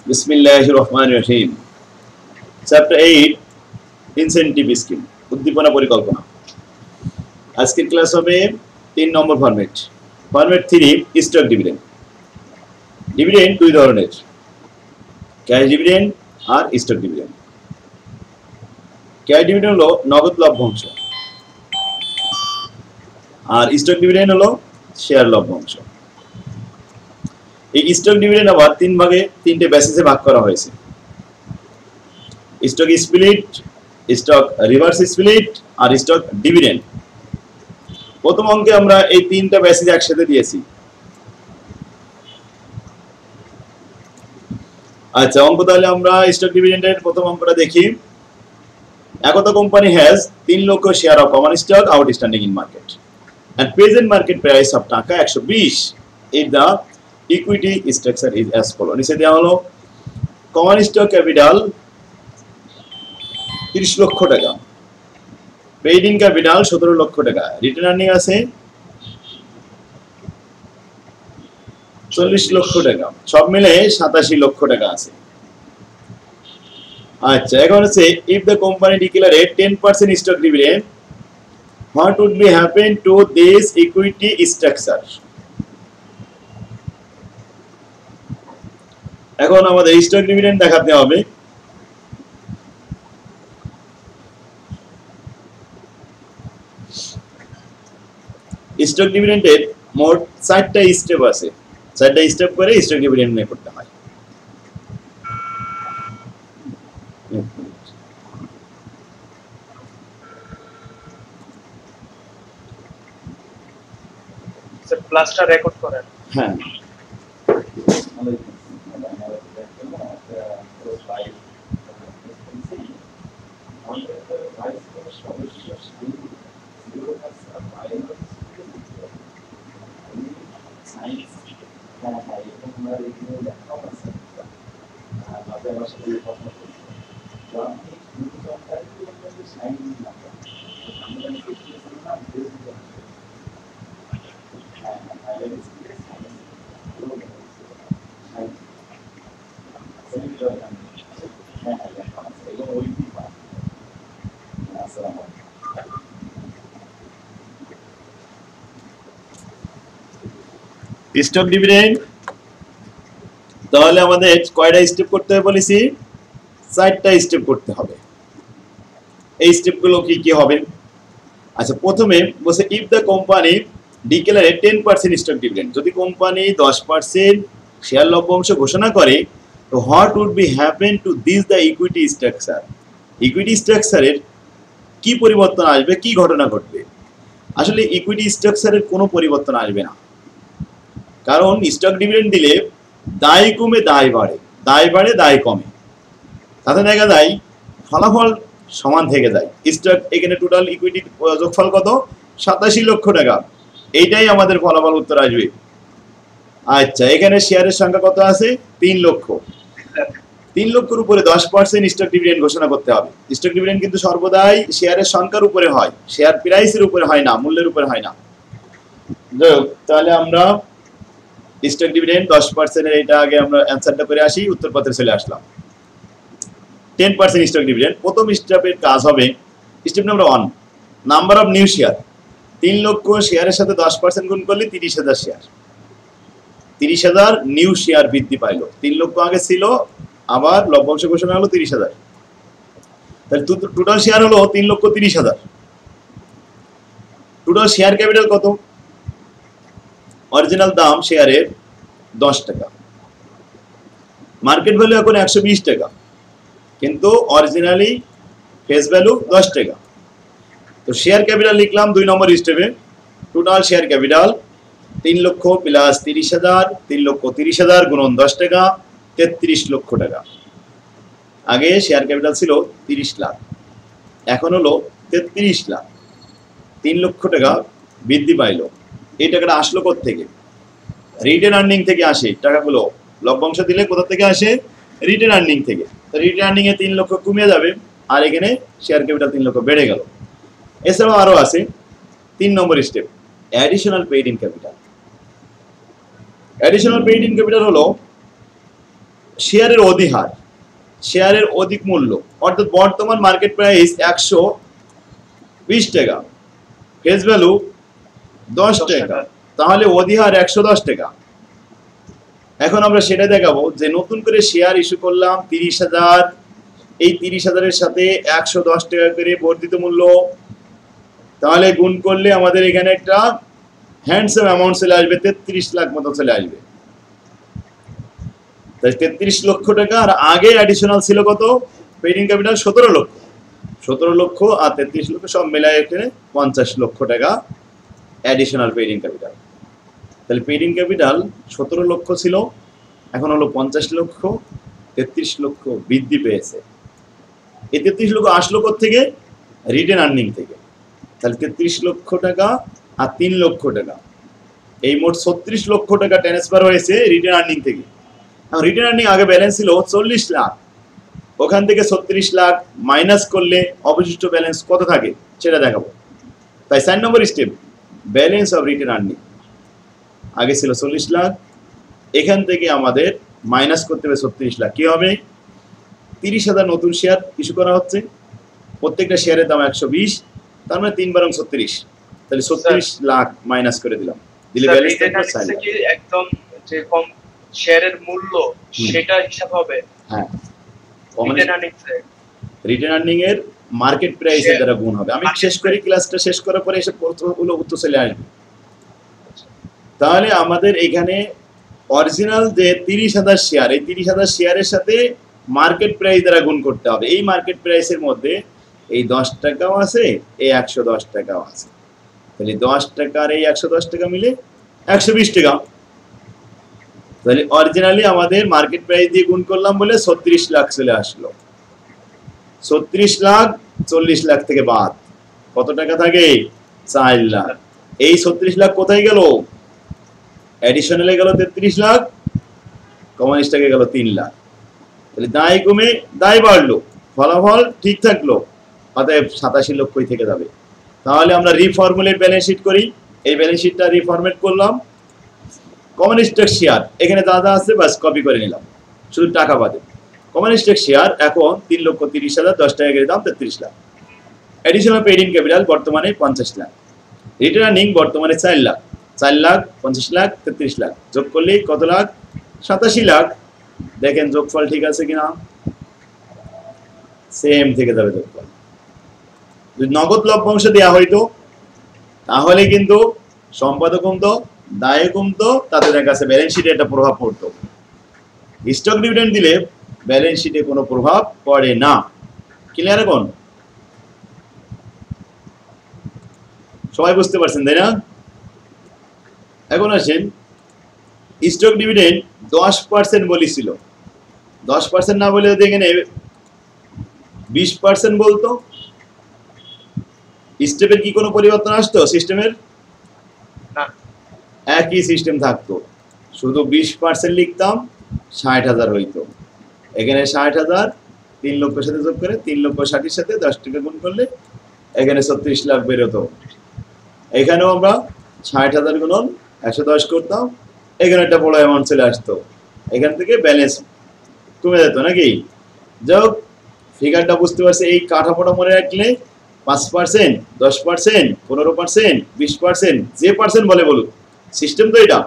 बिस्मिल्लाहिर रहमानिर रहीम। Chapter 8 incentive scheme उद्दीपना परिकल्पना। আজকের ক্লাস হবে 3 নম্বর format. Format 3 stock dividend. Dividend দুই ধরনের, ক্যাশ ডিভিডেন্ড আর স্টক ডিভিডেন্ড। ক্যাশ ডিভিডেন্ড হলো নগদ লভ্যাংশ আর স্টক ডিভিডেন্ড হলো শেয়ার লভ্যাংশ। এই স্টক ডিভিডেন্ড আবার তিন ভাগে তিনটে বেসিসে ভাগ করা হয়েছে: stock split, stock reverse split আর স্টক ডিভিডেন্ড। প্রথম অঙ্কে আমরা এই তিনটা বেসিস একসাথে দিয়েছি। আচ্ছা, অঙ্ক তাহলে আমরা স্টক ডিভিডেন্ডের প্রথম অঙ্কটা দেখি। একতা কোম্পানি হ্যাজ 3 লক্ষ share of common stock outstanding in market and present market price of টাকা 120 if the equity structure is as follow. নিচে দেওয়া হলো কমন স্টক ক্যাপিটাল 30 লক্ষ টাকা, পেইড ইন ক্যাপিটাল 17 লক্ষ টাকা, রিটার্ন আর্নিং আছে 40 লক্ষ টাকা, সব মিলে 87 লক্ষ টাকা আছে। আচ্ছা, এখন হচ্ছে if the company declare a 10% stock dividend, what would be happen to this equity structure? এখন আমাদের স্টক ডিভিডেন্ড দেখাতে হবে। স্টক ডিভিডেন্ডের মোট 4টা স্টেপ আছে। 4টা স্টেপ করে স্টক ডিভিডেন্ড নিয়ে করতে হয়। ক্লাসটা রেকর্ড করেন। হ্যাঁ, স্টক ডিভিডেন্ড তাহলে আমাদের কয়টা স্টেপ করতে হবে বলেছি? 4টা স্টেপ করতে হবে। এই স্টেপগুলো কি কি হবে? আচ্ছা, প্রথমে বলছে if the company declare 10% stock dividend, যদি কোম্পানি 10% শেয়ার লভ্যাংশ ঘোষণা করে, তো what would be happen to this the equity structure. Equity স্ট্রাকচারের কি পরিবর্তন আসবে, কি ঘটনা ঘটবে? আসলে ইকুইটি স্ট্রাকচারের কোনো পরিবর্তন আসবে না, কারণ স্টক ডিভিডেন্ড দিলে দায় কমে দায় বাড়ে, দায় বাড়ে দায় কমে, তাতে দেখা যায় ফলাফল সমান থেকে যায়। স্টক এখানে টোটাল ইকুইটি যোগফল কত? 87 লক্ষ টাকা। এইটাই আমাদের ফলাফল উত্তর আসবে। আচ্ছা, এখানে শেয়ারের সংখ্যা কত আছে? 3 লক্ষ। 3 লক্ষের উপরে 10% স্টক ডিভিডেন্ড ঘোষণা করতে হবে। স্টক ডিভিডেন্ড কিন্তু সর্বদাই শেয়ারের সংখ্যার উপরে হয়, শেয়ার প্রাইসের উপরে হয় না, মূল্যের উপরে হয় না। তাহলে আমরা স্টক ডিভিডেন্ড 10% এর এটা আগে আমরা অ্যানসারটা করে আসি, উত্তরপত্রে চলে আসলাম। 10% স্টক ডিভিডেন্ড প্রথম স্টেপের কাজ হবে। Step number 1, number of new share. 3 লক্ষ শেয়ারের সাথে 10% গুণ করলে 30,000 শেয়ার, 30,000 নিউ শেয়ার বৃদ্ধি পাইলো। 3 লক্ষ আগে ছিল, আবার লভ্যাংশ ঘোষণা হলো 30,000, তাহলে টোটাল শেয়ার হলো 3,30,000। টোটাল শেয়ার ক্যাপিটাল কত? অরিজিনাল দাম শেয়ারের 10 টাকা, মার্কেট ভ্যালু এখন 120 টাকা, কিন্তু অরিজিনালি ফেস ভ্যালু 10 টাকা। তো শেয়ার ক্যাপিটাল লিখলাম 2 নম্বর স্টেপে। টোটাল শেয়ার ক্যাপিটাল 3 লক্ষ প্লাস 30,000, 3,30,000 গুণন 10 টাকা, 33 লক্ষ টাকা। আগে শেয়ার ক্যাপিটাল ছিল 30 লাখ, এখন হলো 33 লাখ। 3 লক্ষ টাকা বৃদ্ধি পাইলো। এই টাকাটা আসলো কোথা থেকে? রিটেন আর্নিং থেকে আসে। টাকাগুলো লভ্যাংশ দিলে কোথা থেকে আসে? রিটেন আর্নিং থেকে। রিটেন আর্নিং এ 3 লক্ষ কমে যাবে, আর এখানে শেয়ার ক্যাপিটাল 3 লক্ষ বেড়ে গেল। এছাড়াও আরো আছে 3 নম্বর step, additional paid in capital. Additional paid in capital হলো শেয়ারের অধিহার, শেয়ারের অধিক মূল্য, অর্থাৎ বর্তমান মার্কেট প্রাইস 120 টাকা, ফেস ভ্যালু 10 টাকা, তাহলে অধিহার 110 টাকা। এখন আমরা সেটা দেখাবো যে নতুন করে শেয়ার ইস্যু করলাম 30,000, এই 30,000-এর সাথে 110 টাকা করে বর্ধিত মূল্য, তাহলে গুণ করলে আমাদের এখানে একটা হ্যান্ডসাম অ্যামাউন্ট চলে আসবে, 33 লাখ মতো চলে আসবে। তাই 33 লক্ষ টাকা, আর আগে অ্যাডিশনাল ছিল কত? পেইডিং ক্যাপিটাল 17 লক্ষ, 17 লক্ষ আর 33 লক্ষ সব মিলাই এখানে 50 লক্ষ টাকা অ্যাডিশনাল পেইডিং ক্যাপিটাল। তাহলে পেইডিং ক্যাপিটাল 17 লক্ষ ছিল, এখন হলো 50 লক্ষ, 33 লক্ষ বৃদ্ধি পেয়েছে। এই 33 লক্ষ আসলো থেকে রিটেন আর্নিং থেকে। তাহলে 33 লক্ষ টাকা আর 3 লক্ষ টাকা, এই মোট 36 লক্ষ টাকা ট্রান্সফার হয়েছে রিটেন আর্নিং থেকে। রিটেন আর্নিং আগে ব্যালেন্স ছিল 40 লাখ, ওখান থেকে 36 লাখ মাইনাস করলে অবশিষ্ট ব্যালেন্স কত থাকে সেটা দেখাবো। তাই 4 নম্বর step, balance of retained earning. আগে ছিল 40 লাখ, এখান থেকে আমাদের মাইনাস করতে হবে 36 লাখ। কি হবে? 30,000 নতুন শেয়ার ইস্যু করা হচ্ছে, প্রত্যেকটা শেয়ারের দাম 120, তার মানে 3 বারং 36, তাহলে 36 লাখ মাইনাস করে দিলাম, দিলে ব্যালেন্স থাকবে 4 লাখ। একদম যে কম শেয়ারের মূল্য সেটা হিসাব হবে। হ্যাঁ, রিটেন আর্নিং এর মার্কেট প্রাইসের দ্বারা গুণ হবে। আমি শেষ করি, ক্লাসটা শেষ করার পরে এসে প্রশ্নগুলো উত্তর চলে আসবে। তাহলে আমাদের এখানে অরিজিনাল যে 30,000 শেয়ার, এই 30,000 শেয়ারের সাথে মার্কেট প্রাইস দ্বারা গুণ করতে হবে। এই মার্কেট প্রাইসের মধ্যে এই 10 টাকাও আছে, এই 110 টাকাও আছে, তাহলে 10 টাকা আর এই 110 টাকা মিলে 120 টাকা। তাহলে অরিজিনালি আমাদের মার্কেট প্রাইস দিয়ে গুণ করলাম বলে 36 লাখ চলে আসলো। 36 লাখ 40 লাখ থেকে বাদ কত টাকা থাকে? 4 লাখ। এই 36 লাখ কোথায় গেল? অ্যাডিশনালে গেল 33 লাখ, কমন স্টকে গেল 3 লাখ। তাহলে দায় কমে দায় বাড়লো, ফলাফল ঠিক থাকলো, অতএব 87 লক্ষই থেকে যাবে। তাহলে আমরা রিফর্মুলেট ব্যালেন্স শিট করি। এই ব্যালেন্স শিটটা রিফর্মেট করলাম। কমন স্টক শেয়ার এখানে যা যা আছে বাস কপি করে নিলাম, শুধু টাকা বাদে। কমন স্টক শেয়ার এখন 3,30,000, 10 টাকা করে দাম 33 lakh. Additional paid in capital বর্তমানে 50 লাখ। রিটেন আর্নিং বর্তমানে 4 লাখ, 4 লাখ 50 লাখ 33 লাখ যোগ করলে কত লাখ? 87 লাখ। দেখেন যোগফল ঠিক আছে কিনা, সেম থেকে যাবে যোগফল। যদি নগদ লভ্যাংশ দেওয়া হইতো তাহলে কিন্তু সম্পদ কমতো, দায় কমতো, তাদের কাছে ব্যালেন্স শিটে একটা প্রভাব পড়তো। স্টক ডিভিডেন্ড দিলে ব্যালেন্স শিটে কোনো প্রভাব পড়ে না। ক্লিয়ার? এখন সবাই বুঝতে পারছেন তাই না? এখন আসেন, স্টক ডিভিডেন্ড 10% বলেছিল, 10% না বলে দেখেন 20% বলতো, স্টেপের কি কোনো পরিবর্তন আসতো? সিস্টেমের না, একই সিস্টেম থাকতো, শুধু 20% লিখতাম, 60,000 হইতো। এখানে 60,000 3 লক্ষের সাথে যোগ করে 3,60,000 সাথে 10 টাকা গুণ করলে এখানে 36 লাখ বেরোতো। এখানেও আমরা 60,000 গুণন 110 করতাম, এখানে একটা বড় অ্যামাউন্ট চলে আসতো, এখান থেকে ব্যালেন্স কমে যেত নাকি? যাই হোক, ফিগারটা বুঝতে পারছে। এই কাঠামোটা মনে রাখলে 5%, 10%, 15%, 20%, যে পার্সেন্ট বলে বলুক, সিস্টেম তো এটা।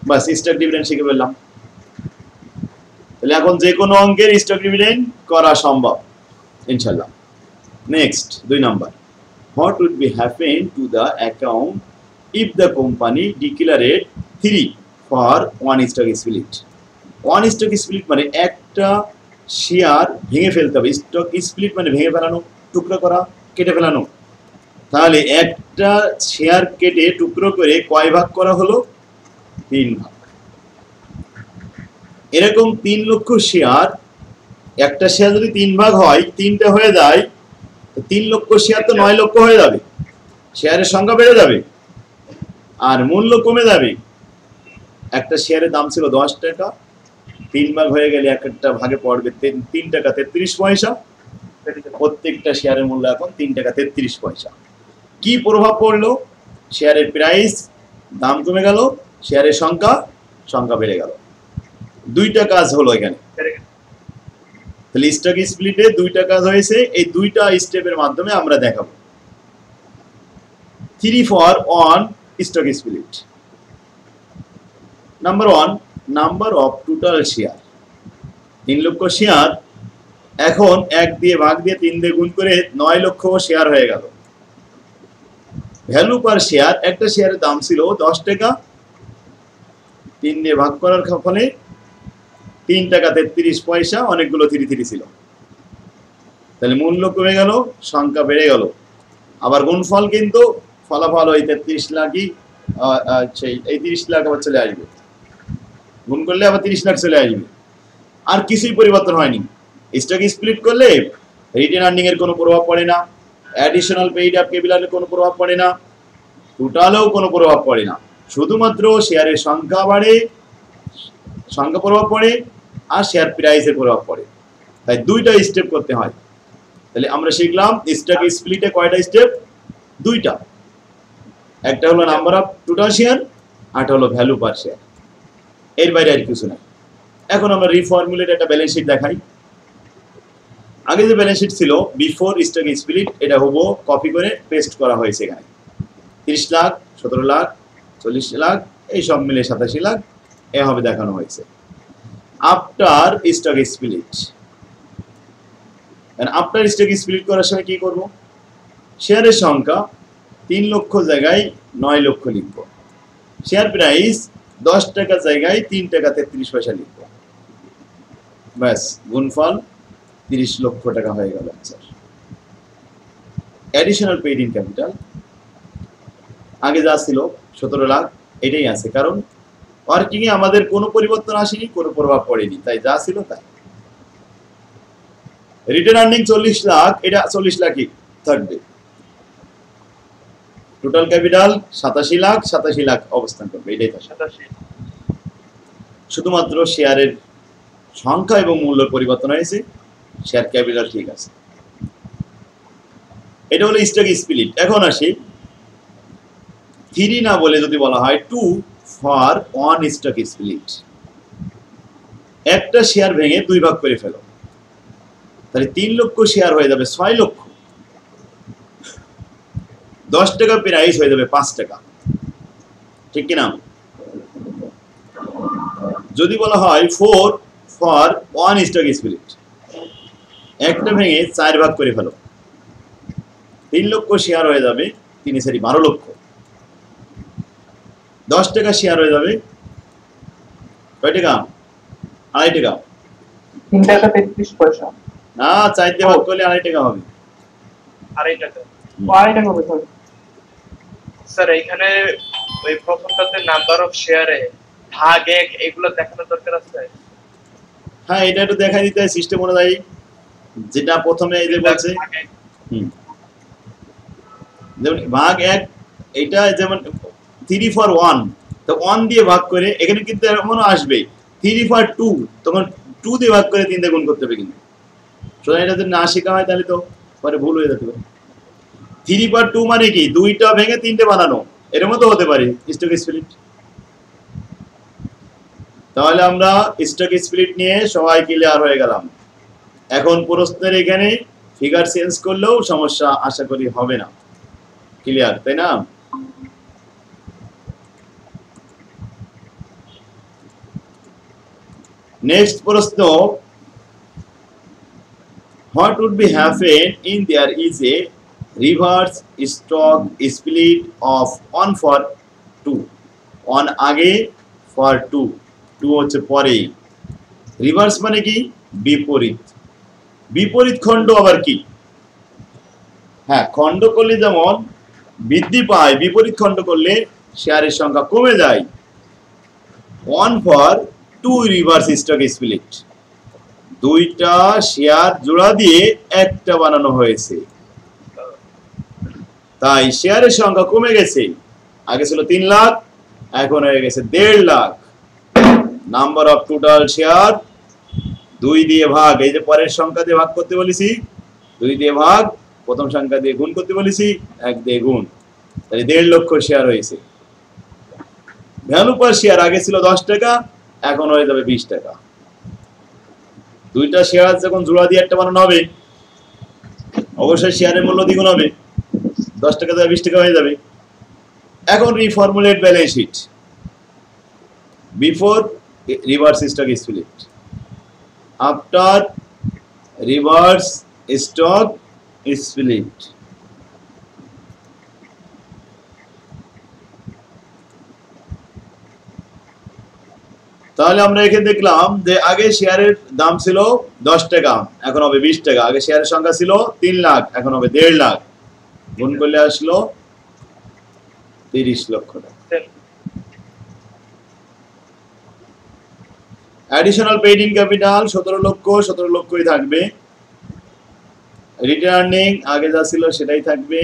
বাস স্টক ডিভিডেন্ড শিখে ফেললাম। তাহলে এখন যে কোনো অঙ্কের স্টক ডিভিডেন্ড করা সম্ভব ইনশাল্লাহ। Next 2 number, what would be happen to the account if the company declared 3 for 1 stock split? 1 stock split মানে একটা শেয়ার ভেঙে ফেলতে হবে। স্টক স্প্লিট মানে ভেঙে ফেলানো, টুকরো করা, কেটে ফেলানো। তাহলে একটা শেয়ার কেটে টুকরো করে কয় ভাগ করা হলো? 3 ভাগ। এরকম 3 লক্ষ শেয়ার, একটা শেয়ার যদি 3 ভাগ হয়, 3টা হয়ে যায়, 3 লক্ষ শেয়ার তো 9 লক্ষ হয়ে যাবে, শেয়ারের সংখ্যা বেড়ে যাবে আর মূল্য কমে যাবে। একটা শেয়ারের দাম ছিল 10 টাকা, 3 ভাগ হয়ে গেলে একটা ভাগে পড়বে 3 টাকা 33 পয়সা। প্রত্যেকটা শেয়ারের মূল্য এখন 3 টাকা 33 পয়সা। কি প্রভাব পড়লো? শেয়ারের প্রাইস, দাম কমে গেল, শেয়ারের সংখ্যা বেড়ে গেল। দুইটা কাজ হলো এখানে। তাহলে স্টক স্প্লিটে দুইটা কাজ হয়েছে, এই দুইটা স্টেপের মাধ্যমে আমরা দেখাবো। 3 for on stock split. Number 1, number of total share. 3 লক্ষ শেয়ার, এখন 1 দিয়ে ভাগ দিয়ে 3 দিয়ে গুণ করে 9 লক্ষ শেয়ার হয়ে গেল। ভ্যালু পার শেয়ার, একটা শেয়ারের দাম ছিল 10 টাকা, 3 দিয়ে ভাগ করার ফলে 3 টাকা 33 পয়সা, অনেকগুলো 33 ছিল, তাহলে মূল্য কমে গেল, সংখ্যা বেড়ে গেল। আবার গুণফল কিন্তু ফলাফল ওই 33 লাখই, এই 30 লাখ আবার চলে আসবে, গুণ করলে আবার 30 লাখ চলে আসবে, আর কিছুই পরিবর্তন হয়নি। স্টক স্প্লিট করলে রিটেন আর্নিং এর কোনো প্রভাব পড়ে না, অ্যাডিশনাল পেইড আপ ক্যাপিটালের কোনো প্রভাব পড়ে না, টোটালেও কোনো প্রভাব পড়ে না, শুধুমাত্র শেয়ারের সংখ্যা বাড়ে, সংখ্যা প্রভাব পড়ে, আর শেয়ার প্রাইসের প্রভাব পড়ে। তাই দুইটা স্টেপ করতে হয়। তাহলে আমরা শিখলাম স্টক স্প্লিটে কয়টা স্টেপ? দুইটা। একটা হলো নাম্বার অফ টোটাল শেয়ার, আরটা হলো ভ্যালু পার শেয়ার, এর বাইরে আর কিছু না। এখন আমরা রিফর্মুলেট একটা ব্যালেন্স শিট দেখাই। আগে যে ব্যালেন্স শিট ছিল বিফোর স্টক স্প্লিট, এটা হবো কপি করে পেস্ট করা হয়েছে এখানে। 30 লাখ, 17 লাখ, 40 লাখ, এই সব মিলে 87 লাখ এভাবে দেখানো হয়েছে। After stock split, after stock split করার সময় কি করব? শেয়ারের সংখ্যা 3 লক্ষ জায়গায় 9 লক্ষ লিখব, শেয়ার প্রাইস 10 টাকা জায়গায় 3 টাকা 33 পয়সা লিখব, ব্যাস গুণফল 30 লক্ষ টাকা হয়ে গেল answer. Additional paid in capital, আগে যা ছিল 17 লাখ, এটাই আছে, কারণ ওয়ার্কিং এ আমাদের কোনো পরিবর্তন আসেনি, কোনো প্রভাব পড়েনি, তাই যা ছিল তাই। রিটেন আর্নিং 40 লাখ, এটা 40 লাখই থাকবে। টোটাল ক্যাপিটাল 87 লাখ, 87 লাখ অবস্থান করবে, এটাই তো 87। শুধুমাত্র শেয়ারের সংখ্যা এবং মূল্য পরিবর্তন হয়েছে, শেয়ার ক্যাপিটাল ঠিক আছে। এটা হলো স্টক স্প্লিট। এখন আসি 3 না বলে যদি বলা হয় 2 ফর অন স্টক স্প্লিট। একটা শেয়ার ভেঙে 2 ভাগ করে ফেলো, তাহলে 3 লক্ষ শেয়ার হয়ে যাবে 6 লক্ষ, 10 টাকা প্রাইস হয়ে যাবে 5 টাকা, ঠিক কিনা? যদি বলা হয় 4 ফর ওয়ান স্টক স্প্লিট, একটা ভেঙে 4 ভাগ করে ফেলো, 3 লক্ষ শেয়ার হয়ে যাবে 12 লক্ষ, 10 টাকা শেয়ার হয়ে যাবে কয় টাকা? 2.5 টাকা, 3 টাকা 33 পয়সা না 4 দিয়ে ভাগ করলে 2.5 টাকা হবে, 2.5 টাকা। 2.5 টাকা হবে স্যার। স্যার এইখানে ওই প্রথমটাতে নাম্বার অফ শেয়ারে ভাগ 1 এগুলো দেখানোর দরকার আছে। হ্যাঁ এটা একটু দেখাই দিতে হয় সিস্টেম অনুযায়ী, যেটা প্রথমে এই যে বলছে যেমন ভাগ 1, এটা যেমন 3 for 1, তো 1 দিয়ে ভাগ করে, এখানে কিন্তু এমনও আসবে 3 for 2, তখন 2 দিয়ে ভাগ করে 3 দিয়ে গুণ করতে হবে, কিন্তু সুতরাং এটা যদি না শেখা হয় তাহলে তো পরে ভুল হয়ে যেতে পারে। 3 for 2 মানে কি? 2টা ভেঙে 3টে বানানো, এর মতো হতে পারে স্টক স্প্লিট। তাহলে আমরা স্টক স্প্লিট নিয়ে সবাই ক্লিয়ার হয়ে গেলাম। এখন প্রশ্নের এখানে ফিগার চেঞ্জ করলেও সমস্যা আশা করি হবে না, ক্লিয়ার তাই না? নেক্সট প্রশ্ন, what would be happen in there is a reverse stock split of 1 for 2, 1 আগে for 2, 2 হচ্ছে পরে। রিভার্স মানে কি? বিপরীত। বিপরীত খণ্ড আবার কি? হ্যাঁ, খণ্ড করলে যেমন বৃদ্ধি পায়, বিপরীত খণ্ড করলে শেয়ারের সংখ্যা কমে যায়। 1 for 2 রিভার্স স্টক স্প্লিট, 2টা শেয়ার জোড়া দিয়ে একটা বানানো হয়েছে, তাই শেয়ারের সংখ্যা কমে গেছে। আগে ছিল 3 লাখ, এখন হয়ে গেছে 1.5 lakh. Number of total share 2 দিয়ে ভাগ, এই যে পরের সংখ্যা দিয়ে ভাগ করতে বলেছি, 2 দিয়ে ভাগ, প্রথম সংখ্যা দিয়ে গুণ করতে বলেছি, 1 দিয়ে গুণ, তাহলে 1.5 লক্ষ শেয়ার হয়েছে। ভ্যালু পার শেয়ার আগে ছিল 10 টাকা, এখন হয়ে যাবে 20 টাকা। দুইটা শেয়ার যখন জোড়া দিয়ে একটা বানানো হবে অবশ্যই শেয়ারের মূল্য দ্বিগুণ হবে, 10 টাকা থেকে 20 টাকা হয়ে যাবে। এখন reformulate balance sheet before reverse stock split, after reverse stock split. তাহলে আমরা এখানে দেখলাম যে আগে শেয়ারের দাম ছিল 10 টাকা, এখন হবে 20 টাকা। আগে শেয়ারের সংখ্যা ছিল 3 লাখ, এখন হবে 1.5 লাখ। গুণ করলে আসলো 30 লক্ষ টাকা। অ্যাডিশনাল পেইড ইন ক্যাপিটাল 17 লক্ষ, 17 লক্ষই থাকবে। রিটার্নিং আগে যা ছিল সেটাই থাকবে।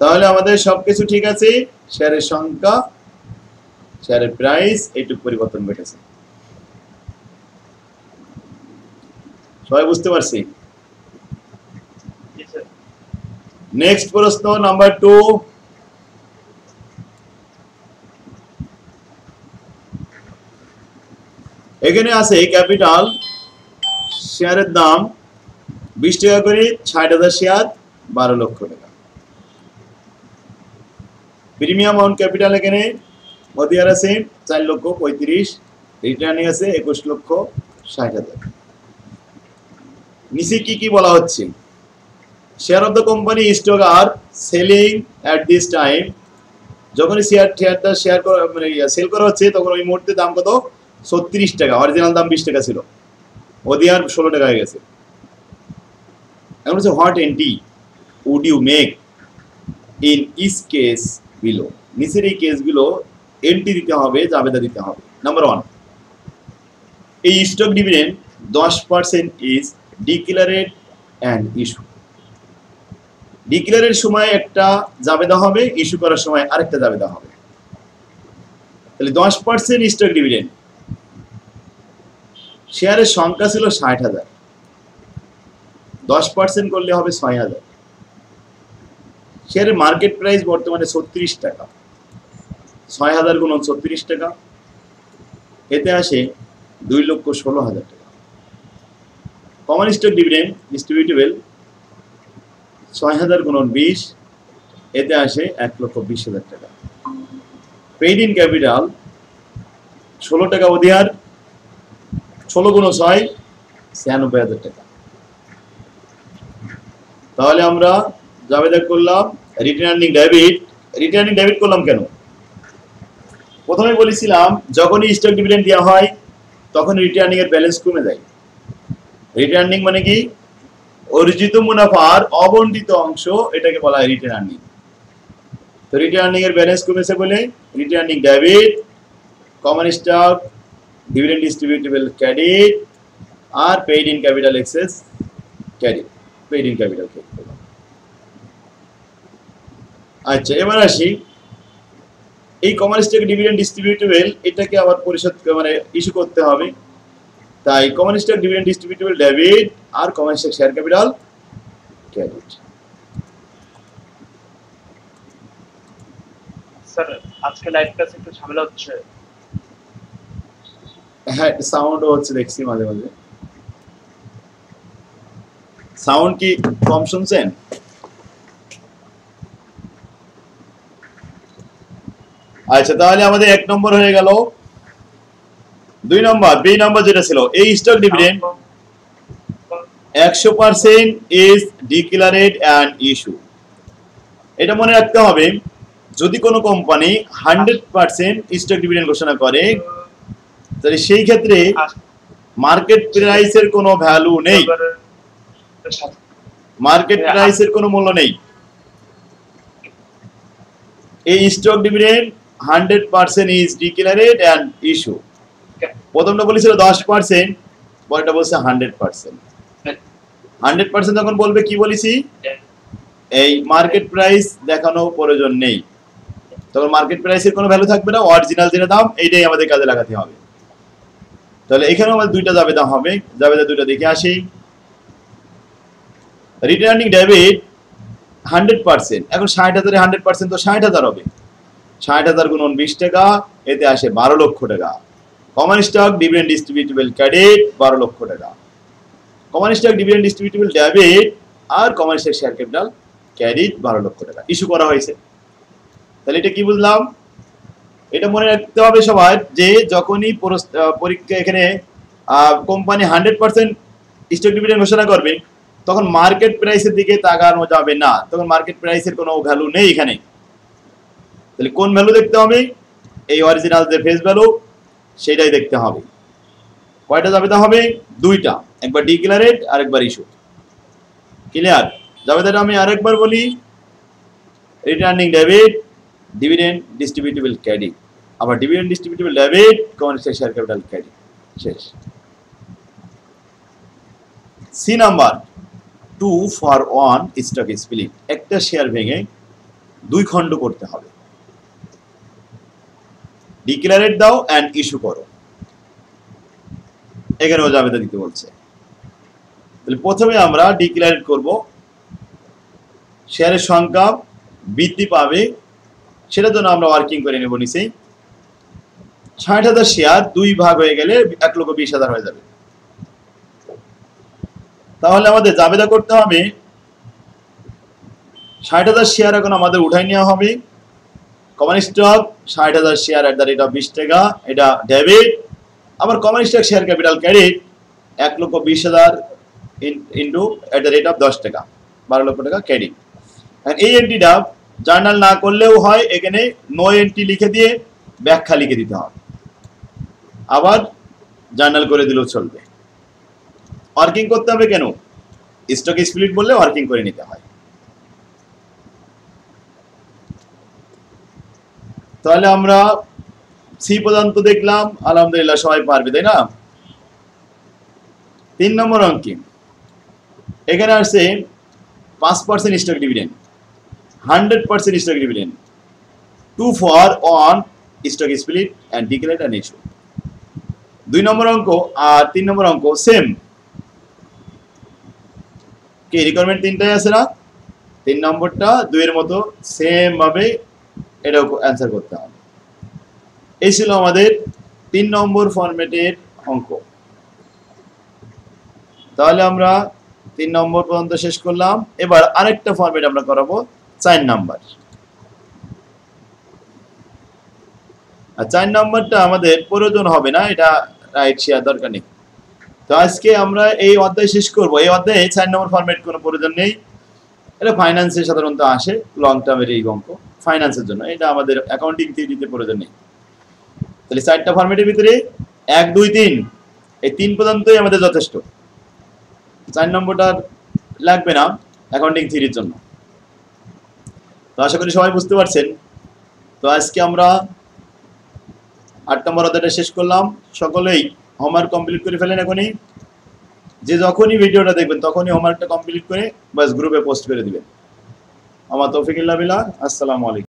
তাহলে আমাদের সবকিছু ঠিক আছে, শেয়ারের সংখ্যা, শেয়ারের প্রাইস এইটুকু পরিবর্তন ঘটেছে। সবাই বুঝতে পারছি? নেক্সট প্রশ্ন নাম্বার 2। এখানে আছে ক্যাপিটাল, শেয়ারের দাম 20 টাকা করে, 60,000 শেয়ার 12 লক্ষ টাকা। প্রিমিয়াম অন ক্যাপিটাল এখানে মদিয়ার আছে 4 লক্ষ 35, রিটার্নিং আছে 21 লক্ষ 60,000। নিচে কি কি বলা হচ্ছে? Share of the company stock are selling at this time. যখন শেয়ারটা মানে সেল করা হচ্ছে তখন ওই মুহূর্তে দাম কত? 36 টাকা। অরিজিনাল দাম 20 টাকা ছিল, ওদিয়ার 16 টাকা হয়ে গেছে। এখন হচ্ছে what entry would you make in each case below. নিচের এই কেসগুলো এন্ট্রি দিতে হবে, জাবেদা দিতে হবে। নাম্বার 1, এই stock dividend 10% is declared and issue. ডিক্লারের সময় একটা জাবেদা হবে, ইস্যু করার সময় আরেকটা জাবেদা হবে। তাহলে 10% স্টক ডিভিডেন্ড, শেয়ারের সংখ্যা ছিল 60,000, 10% করলে হবে 6,000। শেয়ারের মার্কেট প্রাইস বর্তমানে 36 টাকা, 6,000 গুণন 36 টাকা, এতে আসে 2,16,000 টাকা। কমন স্টক ডিভিডেন্ড ডিস্ট্রিবিউটেবল 6,000 গুণন 20, এতে আসে 1,20,000 টাকা। পেইড ইন ক্যাপিটাল 16 টাকা অধিয়ার, 16 গুণ 6 96,000 টাকা। তাহলে আমরা জাবেদা করলাম রিটার্নিং ডেবিট। রিটার্নিং ডেবিট করলাম কেন? প্রথমে বলেছিলাম যখনই স্টক ডিভিডেন্ড দেওয়া হয় তখন রিটার্নিং এর ব্যালেন্স কমে যায়। রিটার্নিং মানে কি? অর্জিত মুনাফার অবন্টিত অংশ, এটাকে বলা হয় রিটার্নিং। তো রিটার্নিং এর ব্যালেন্স কমেছে বলে returning debit, common stock dividend distributable credit, আর paid in capital excess credit, paid in capital credit. আচ্ছা, এবার আসি এই কমন স্টক ডিভিডেন্ড ডিস্ট্রিবিউটেবল, এটাকে আবার পরিশোধ মানে ইস্যু করতে হবে। তাই common stock dividend distributable debit আর common stock share capital credit. Sir আজকে লাইভ ক্লাসে একটু ঝামেলা হচ্ছে। হ্যাঁ, সাউন্ডও হচ্ছে দেখছি মাঝে মাঝে। সাউন্ড কি কম শুনছেন? আচ্ছা, তাহলে আমাদের 1 নম্বর হয়ে গেল। 2 নম্বর, বি নম্বর যেটা ছিল, এই stock dividend 100% is declared and issue. এটা মনে রাখতে হবে, যদি কোনো কোম্পানি 100% স্টক ডিভিডেন্ড ঘোষণা করে তাহলে সেই ক্ষেত্রে মার্কেট প্রাইসের কোনো ভ্যালু নেই, মার্কেট প্রাইসের কোনো মূল্য নেই। এই stock dividend 100% is declared and issue. প্রথমটা বলেছিল 10%, পরেরটা বলছে 100%। 100% যখন বলবে কি বলেছি, এই মার্কেট প্রাইস দেখানো প্রয়োজন নেই, তখন মার্কেট প্রাইসের কোনো ভ্যালু থাকবে না, অরিজিনাল যেটা দাম এইটাই আমাদের কাজে লাগাতে হবে। তাহলে এখানেও আমাদের দুইটা জাবেদা হবে, জাবেদা দুইটা দেখে আসি। রিটার্নিং ডেবিট 100%, এখন 60,000 এ 100% তো 60,000 হবে। 60,000 গুণন 20 টাকা, এতে আসে 12 লক্ষ টাকা। Common stock dividend distributable credit 12 lakh টাকা। Common stock dividend distributable debit আর common stock share capital credit 12 lakh টাকা ইস্যু করা হয়েছে। তাহলে এটা কি বুঝলাম? এটা মনে রাখতে হবে সবাই যে যখনই পরীক্ষা এখানে কোম্পানি 100% স্টক ডিভিডেন্ড ঘোষণা করবে তখন মার্কেট প্রাইসের দিকে তাকানো যাবে না, তখন মার্কেট প্রাইসের কোনো ভ্যালু নেই এখানে। তাহলে কোন ভ্যালু দেখতে হবে? এই অরিজিনাল যে ফেস ভ্যালু সেটাই দেখতে হবে। কয়টা জাবেদা হবে? দুইটা, একবার ডিক্লারেড আর একবার ইস্যু। ক্লিয়ার? জাবেদাটা আমি আরেকবার বলি, retained earning debit dividend distributable credit, আবার dividend distributable debit common stock share capital credit. শেষ। C number 2 for 1 stock split, একটা শেয়ার ভেঙে 2 খণ্ড করতে হবে। ডিক্লারেট দাও এন্ড ইস্যু করো, এখানেও জাবেদা দিতে বলছে। তাহলে প্রথমে আমরা ডিক্লারেট করব, শেয়ারের সংখ্যা বৃদ্ধি পাবে সেটার জন্য আমরা ওয়ার্কিং করে নেব। নিচে 60,000 শেয়ার 2 ভাগ হয়ে গেলে 1,20,000 হয়ে যাবে। তাহলে আমাদের জাবেদা করতে হবে 60,000 শেয়ার এখন আমাদের উঠাই নেওয়া হবে। Common stock 60,000 share at the rate of 20 টাকা, এটা ডেবিট। আবার common stock share capital credit 1,20,000 into at the rate of 10 টাকা, 12 লক্ষ টাকা ক্রেডিট। এই এন্ট্রিটা জার্নাল না করলেও হয়, এখানে নো এন্ট্রি লিখে দিয়ে ব্যাখ্যা লিখে দিতে হবে, আবার জার্নাল করে দিলেও চলবে। ওয়ার্কিং করতে হবে কেন? স্টক স্প্লিট বললে ওয়ার্কিং করে নিতে হয়। তাহলে আমরা সি পর্যন্ত দেখলাম, আলহামদুলিল্লাহ সবাই পারবে, তাই না? 3 নম্বর অঙ্কে এখানে আসছে 5% stock dividend, 100% stock dividend, 2 for 1 stock split and declare and issue. 2 number অঙ্ক আর 3 নম্বর অঙ্ক সেম। কি রিকোয়ারমেন্ট 3টাই আছে না? 3 নম্বরটা 2 এর মতো সেম ভাবে এটাও অ্যান্সার করতে হবে। এই ছিল আমাদের 3 নম্বর ফরম্যাটের অঙ্ক। তাহলে আমরা 3 নম্বর পর্যন্ত শেষ করলাম। এবার আরেকটা ফরম্যাট আমরা করাবো 4 নাম্বার। আর 4 নাম্বারটা আমাদের প্রয়োজন হবে না, এটা রাইট শেয়ার দরকার নেই। তো আজকে আমরা এই অধ্যায় শেষ করব। এই অধ্যায়ে 4 নম্বর ফরম্যাট কোনো প্রয়োজন নেই, এটা ফাইন্যান্সে সাধারণত আসে, লং টার্মের এই অঙ্ক ফাইন্যান্সের জন্য, এটা আমাদের অ্যাকাউন্টিং থিওরিতে প্রয়োজন নেই। তাহলে 4টা ফরম্যাটের ভিতরে 1 2 3 এই 3 পর্যন্তই আমাদের যথেষ্ট। 4 নম্বরটা লাগবে না অ্যাকাউন্টিং থিওরির জন্য। তো আশা করি সবাই বুঝতে পারছেন। তো আজকে আমরা 8 নম্বর অধ্যায়টা শেষ করলাম। সকলেই হোমওয়ার্ক কমপ্লিট করে ফেলেন এখনই। যে যখনই ভিডিওটা দেখবেন তখনই হোমওয়ার্কটা কমপ্লিট করে বাস গ্রুপে পোস্ট করে দিবেন। আমার তৌফিকুল্লাহ বিল্লাহ। আসসালামু আলাইকুম।